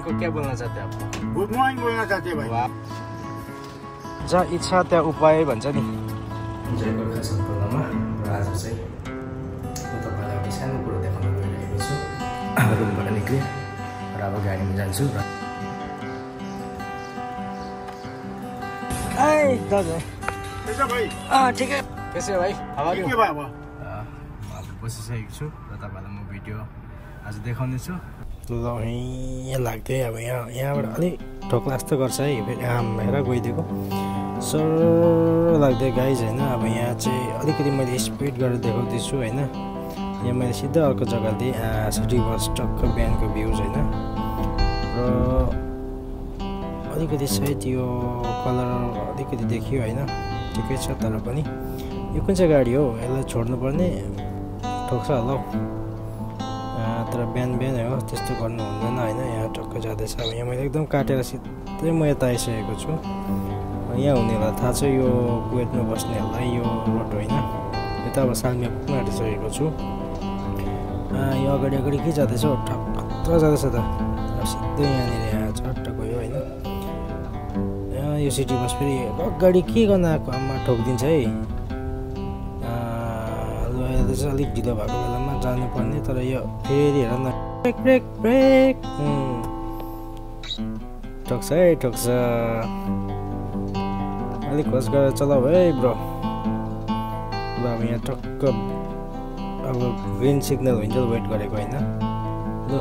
को क्या बोलना चाहते हैं आप? गुड मॉर्निंग बोलना चाहते हैं भाई। जहाँ इच्छा त्यहाँ उपाय भन्छ नि। जय गोर्खा सम्पूर्णमा र आज चाहिँ म तपाईँलाई एउटा सानो कुरो देखाउन गइरहेको छु। रुमबाट निक्लेँ र अब गाडीमा जान्छु र दाजु कैसा भाइ? ठिक है। कैसे हो भाइ? हाउ के भयो अब? अब बसिसकेको छु र तपाईँलाई म भिडियो आज देखाउने छु। ल यहाँ लाग्दै अब यहाँबाट अलिक ठोक्ला जस्तो गर्छ है। फेरि हेर गइदिएको सर लाग्दै गाइज होइन। अब यहाँ चाहिँ अलिकति मैले स्पिड गरेर देखाउँदैछु होइन। यहाँ मैले सिधा अर्को जग्गा दिएँ सिटी बस टक्क बिहानको भ्युज होइन। र अलिकति सायद यो कलर अलिकति देखियो होइन, ठिकै छ। तर पनि यो कुन चाहिँ गाडी हो, यसलाई छोड्नुपर्ने ठोक्छ होला हौ। तर बिहान हो त्यस्तो गर्नु हुँदैन होइन। यहाँ टक्क जाँदैछ। अब यहाँ मैले एकदम काटेर सिधै म यता आइसकेको छु। यहाँ हुनेलाई थाहा छ यो कुवेतमा बस्नेहरूलाई यो रोड होइन। यता अब सालमा पुग्न आँटिसकेको छु। यो अगाडि के जाँदैछ ठक्क जाँदैछ त। सिधै यहाँनिर यहाँ झट्ट गयो होइन। यो सिटी बस फेरि अगाडि के गर्न आएको आमा ठोकिदिन्छ है। ल चाहिँ अलिक ढिलो भएको बेलामा जानुपर्ने। तर यो फेरि हेर न ब्रेक ब्रेक ब्रेक ठोक्छ है ठोक्छ। अलिक खोज गरेर चलाऊ है ब्रो। ल अब यहाँ टक्क अब ग्रिन सिग्नल हुन्छ वेट गरेको होइन। ल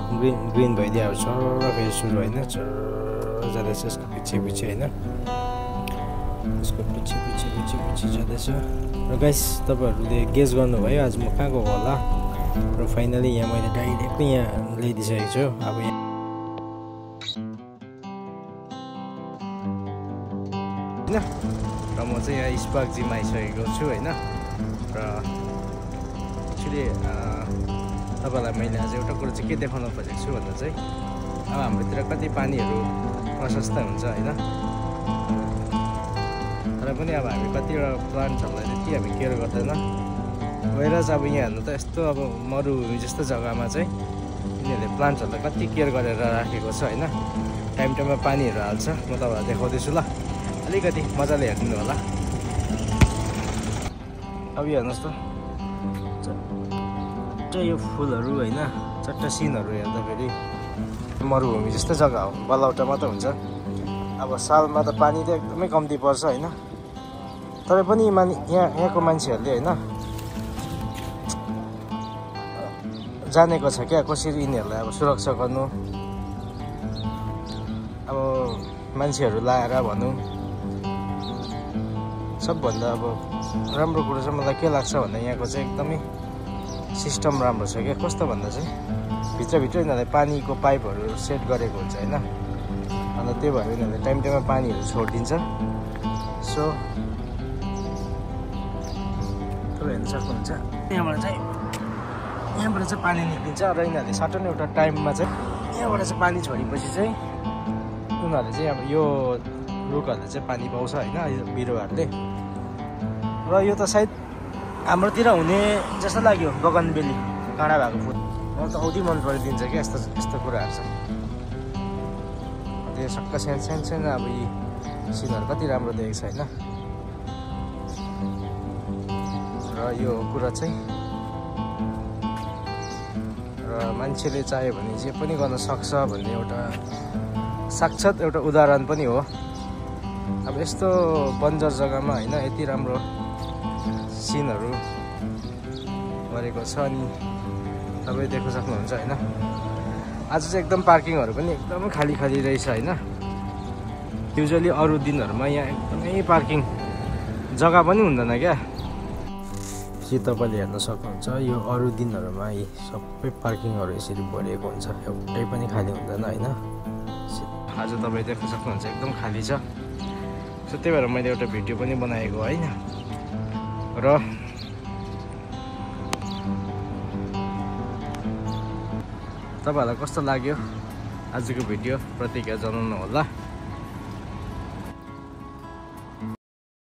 ग्रिन भइदियो अब चर फेरि सुरु होइन। चर जाँदैछ यसको पछि होइन। यसको पछि जाँदैछ। र गाइस तपाईँहरूले गेस गर्नुभयो आज म कहाँ गएको होला। र फाइनली यहाँ मैले डाइरेक्टली यहाँ ल्याइदिइसकेको छु। अब यहाँ होइन र म चाहिँ यहाँ स्पार्क जिम आइसकेको छु होइन। र एक्चुली तपाईँलाई मैले आज एउटा कुरो चाहिँ के देखाउन खोजेको छु भन्दा चाहिँ अब हाम्रोतिर कति पानीहरू प्रशस्त हुन्छ होइन। तर पनि अब हामी कतिवटा प्लान्टहरूलाई त्यति हामी केयर गर्दैन। गएर चाहिँ अब यहाँ हेर्नु त यस्तो अब मरुभूमि जस्तो जग्गामा चाहिँ यिनीहरूले प्लान्टहरूलाई कति केयर गरेर राखेको छ होइन। टाइममा पानीहरू हाल्छ। म तपाईँलाई देखाउँदैछु ल, अलिकति मजाले हेरिदिनु होला। अब यो हेर्नुहोस् त यो फुलहरू होइन, चट्टा सिनहरू हेर्दाखेरि मरुभूमि जस्तो जग्गा हो, बलौटा मात्र हुन्छ। अब सालमा त पानी त एकदमै कम्ती पर्छ होइन। तर पनि यहाँको मान्छेहरूले होइन जानेको छ क्या कसरी यिनीहरूलाई अब सुरक्षा गर्नु। अब मान्छेहरू लाएर भनौँ सबभन्दा अब राम्रो कुरो चाहिँ मलाई के लाग्छ भन्दा यहाँको चाहिँ एकदमै सिस्टम राम्रो छ क्या। कस्तो भन्दा चाहिँ भित्रभित्र यिनीहरूले पानीको पाइपहरू सेट गरेको हुन्छ होइन। अन्त त्यही भएर यिनीहरूले टाइममा पानीहरू छोडिदिन्छ। सो तपाईँ हेर्नु सक्नुहुन्छ यहाँबाट चाहिँ पानी निक्लिन्छ। र यिनीहरूले सर्टन एउटा टाइममा चाहिँ यहाँबाट चाहिँ पानी छोडेपछि चाहिँ उनीहरूले चाहिँ अब यो रुखहरूले चाहिँ पानी पाउँछ होइन, यो बिरुवाहरूले। र यो त सायद हाम्रोतिर हुने जस्तो लाग्यो बगानबेली काँडा भएको फुल। मलाई त औधी मन परिदिन्छ क्या यस्तो कुराहरू चाहिँ। त्यो सक्क सानो अब यी सिनहरू कति राम्रो देखेको छ होइन। र यो कुरा चाहिँ र मान्छेले चाह्यो भने जे पनि गर्न सक्छ भन्ने एउटा साक्षात् एउटा उदाहरण पनि हो। अब यस्तो बन्जर जग्गामा होइन यति राम्रो सिनहरू गरेको छ। अनि तपाईँ देख्न सक्नुहुन्छ होइन। आज चाहिँ एकदम पार्किङहरू पनि एकदमै खाली रहेछ होइन। युजली अरू दिनहरूमा यहाँ एकदमै पार्किङ जग्गा पनि हुँदैन क्या। तपाईँले हेर्न सक्नुहुन्छ यो अरू दिनहरूमा यी सबै पार्किङहरू यसरी भरिएको हुन्छ, एउटै पनि खाली हुँदैन होइन। आज तपाईँ देख्न सक्नुहुन्छ एकदम खाली छ। सो त्यही भएर मैले एउटा भिडियो पनि बनाएको होइन। र तपाईँहरूलाई कस्तो लाग्यो आजको भिडियो प्रतिक्रिया जनाउनु होला।